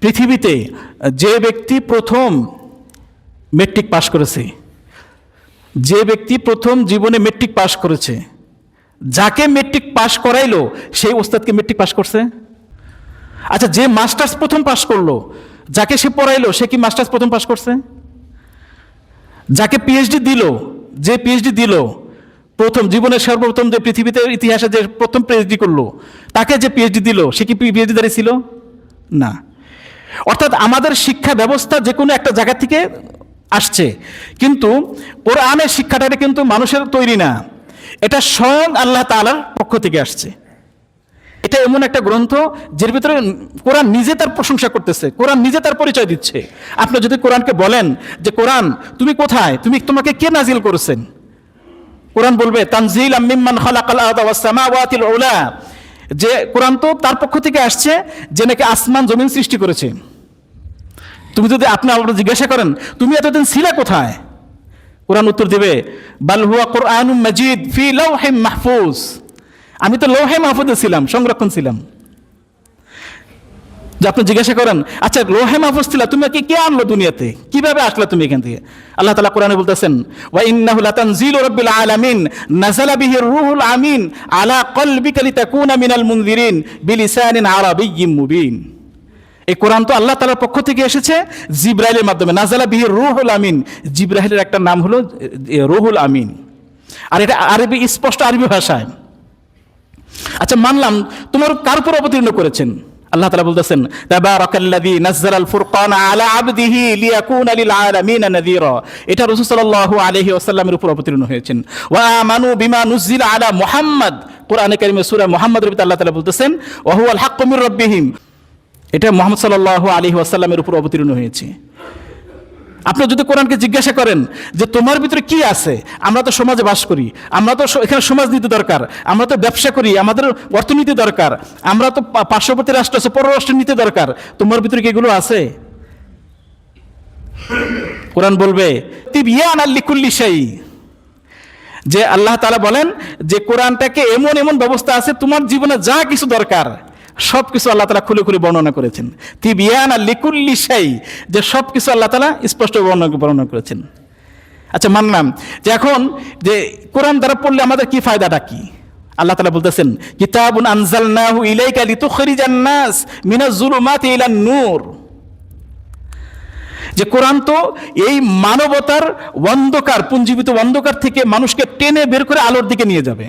পৃথিবীতে যে ব্যক্তি প্রথম মেট্রিক পাশ করেছে, যে ব্যক্তি প্রথম জীবনে মেট্রিক পাশ করেছে, যাকে মেট্রিক পাশ করাইলো সেই ওস্তাদকে মেট্রিক পাশ করছে? আচ্ছা, যে মাস্টার্স প্রথম পাশ করলো, যাকে সে পড়াইলো সে কি মাস্টার্স প্রথম পাশ করছে? যাকে পিএইচডি দিল, যে পিএইচডি দিল প্রথম জীবনের সর্বপ্রথম, যে পৃথিবীতে ইতিহাসে যে প্রথম পিএইচডি করলো, তাকে যে পিএইচডি দিল সে কি পিএইচডি দাঁড়িয়ে ছিল? না। অর্থাৎ আমাদের শিক্ষা ব্যবস্থা যে কোনো একটা জায়গা থেকে আসছে, কিন্তু কোরআনের শিক্ষাটা কিন্তু মানুষের তৈরি না, এটা স্বয়ং আল্লাহ তাআলার পক্ষ থেকে আসছে। এটা এমন একটা গ্রন্থ যার ভিতরে কোরআন নিজে তার প্রশংসা করতেছে, কোরআন নিজে তার পরিচয় দিচ্ছে। আপনি যদি কোরআনকে বলেন যে কোরআন তুমি কোথায়, তোমাকে কে নাজিল করেছেন, কোরআন বলবে তানজিলাম মিম্মান খালাকাল আরদা ওয়াস সামাওয়াতিল উলা, যে কোরআন তো তার পক্ষ থেকে আসছে যে নাকি আসমান জমিন সৃষ্টি করেছে। তুমি যদি আপনি আল্লাহকে জিজ্ঞাসা করেন তুমি এতদিন ছিলা কোথায়, কোরআন উত্তর দিবে বাল হুয়া কুরআনুম মাজিদ ফি লাওহিম মাহফুজ, আমি তো লৌহে মাহফুজে ছিলাম, সংরক্ষণ ছিলাম। যে আপনি জিজ্ঞাসা করেন আচ্ছা লৌহে মাহফুজ ছিল, তুমি কে আনলো দুনিয়াতে, কিভাবে আসলা তুমি এখান থেকে? আল্লাহ তাআলা কোরআনে বলতেছেন ওয়া ইন্নাহু লাতানজিলু রাব্বিল আলামিন নাযালা বিহির রূহুল আমিন আলা কলবিকা লিতাকুনা মিনাল মুনযিরিন বিলিসানিন আরাবিয়্যিম মুবিন। এই কোরআন তো আল্লাহ তাআলার পক্ষ থেকে এসেছে জিবরাইলের মাধ্যমে, নাযালা বিহির রূহুল আমিন, জিবরাইলের একটা নাম হলো রূহুল আমিন, আর এটা আরবি, স্পষ্ট আরবি ভাষায়। আচ্ছা মানলাম, তোমার কার উপর অবতীর্ণ করেছেন? আল্লাহ তাআলা বলতেছেন তাবারাকাল্লাযী নাযালাল ফুরকানা আলা আবদিহি লিয়াকুনা লিল আলামিনা নাযীরা, এটা রাসূল সাল্লাল্লাহু আলাইহি ওয়াসাল্লামের উপর অবতীর্ণ হয়েছেন। ওয়া আমানু বিমা নুযিলা আলা মুহাম্মদ, কোরআনে কারীমে সূরা মুহাম্মদের ভিতরে আল্লাহ তাআলা বলতেছেন ওয়া হুয়াল হাক্কু মির রাব্বিহিম, এটা মুহাম্মদ সাল্লাল্লাহু আলাইহি ওয়াসাল্লামের উপর অবতীর্ণ হয়েছে। আপনি যদি কোরআনকে জিজ্ঞাসা করেন যে তোমার ভিতরে কি আছে, আমরা তো সমাজে বাস করি, আমরা তো এখানে সমাজনীতি দরকার, আমরা তো ব্যবসা করি, আমাদের অর্থনীতি দরকার, আমরা তো পার্শ্ববর্তী রাষ্ট্র আছে, পররাষ্ট্র নীতি দরকার, তোমার ভিতরে কি এগুলো আছে? কোরআন বলবে তিবয়ানাল লিকুল্লি শাই, যে আল্লাহ তাআলা বলেন যে কোরআনটাকে এমন এমন ব্যবস্থা আছে, তোমার জীবনে যা কিছু দরকার সব কিছু আল্লাহ তাআলা খুলে খুলে বর্ণনা করেছেন। তিবিয়ানা লিকুল্লি শাই, যে সব কিছু আল্লাহ তাআলা স্পষ্ট বর্ণনা করেছেন। আচ্ছা মানলাম যে এখন যে কোরআন দ্বারা পড়লে আমাদের কি ফায়দাটা কি? আল্লাহ তাআলা বলতেছেন কিতাবুন আনজালনাহু ইলাইকা লিতুখরিজান নাস মিনাজ যুলুমাতি ইলান নূর, যে কোরআন তো এই মানবতার অন্ধকার, পুঞ্জীবিত অন্ধকার থেকে মানুষকে টেনে বের করে আলোর দিকে নিয়ে যাবে।